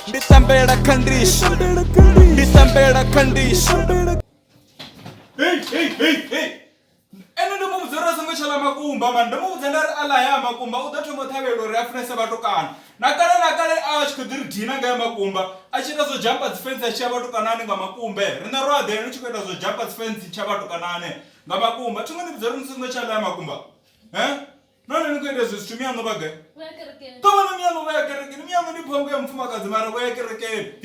nditambela condition nditambela condition. Hey ene ndo muvuzera songo chala makumba man ndo muvuzenda ala ya makumba udathomo thavelo reference batokana nakale a chikudiri dina nga makumba achita zo jump at fence cha batokanane nga makumbe rina rwade no chikwenda zo jump at fence cha batokanane nga makumba thungani muvuzera songo chala makumba none nikwenda zo situmia ngo bage wekereke tobana miyango wekereke miyango ni phongo ya mfumakazi mara wekereke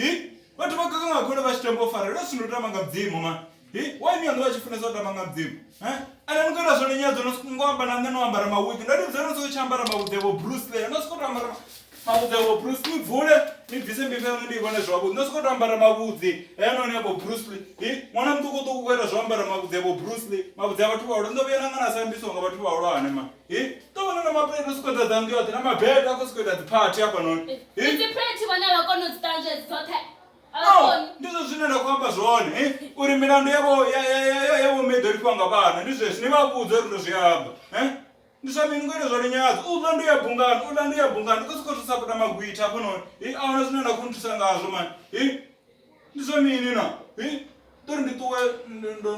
bathu bakanga khona bashitembo fara lo sinotama nga mdzimu man why miyango bachifuna zodama nga mdzimu ana ngora zone nyadzo ngomba nanga no ambara mawiki ndati zero zo chambara mawudzevo Bruce Lee nosikota ambara mawudzevo Bruce Lee vule ni December ndi ibone zvabu nosikota ambara mawudzi eno nebo Bruce Lee mwana mtuko to kukwera zvambara mawudzevo Bruce Lee mawudzevo vatu vauro ndovera ngana sambiso nga vatu vauro ane ma to vona na maplate nosikota dzangu yote na mabhedha kosikota party apa non iti plate vana vakono stanje zote ndizvo zvinoenda kuamba zvone uri milandu yavo medhori kwanga vana ndizvezvi nevabudza rundo zviyamba ndisvamini ngoita zvone nyadzi ulandu yabhungano kosikotosapota magwita apo noni aona zvinoenda kuntusa ngazvo mani ndisvamini na tori ndituwe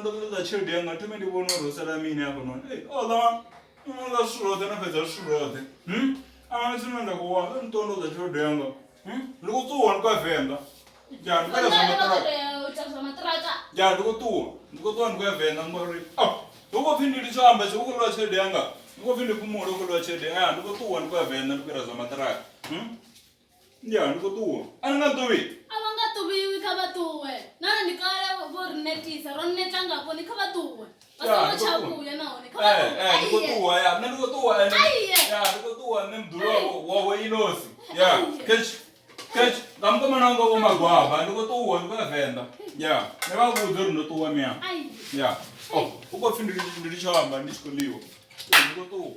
ndoza childi yanga tume ndivonorosera mini apo noni ola shurote napedza shurote aona zvinoenda kuwanga nditondoza childi yanga ndikutsuwa ndikavhenga ya ndikutuwa ndikuyavhenga ngori ndikupindiri chamba chikukulwa chede yanga ndikupindi kumuli ukulwa chede ya ndikutuwa ndikuyavhenga ndikuira zamatraka ya ndikutuwa aningatuvi avangatuviwi kavatuwe nana ndikale vorinetisa ronnetangapo nikavatuwe vasochakuya naone ndikutuwa ya ndikutuwa nemdhulo wawe inosi ya kechi ngamkomana wanga womagwava ndikotuwa ndikuyavhenda ya nevabudzi rundo tuwa miya ya ukopfi ndirichawamba ndichikuliwa ndikotuwa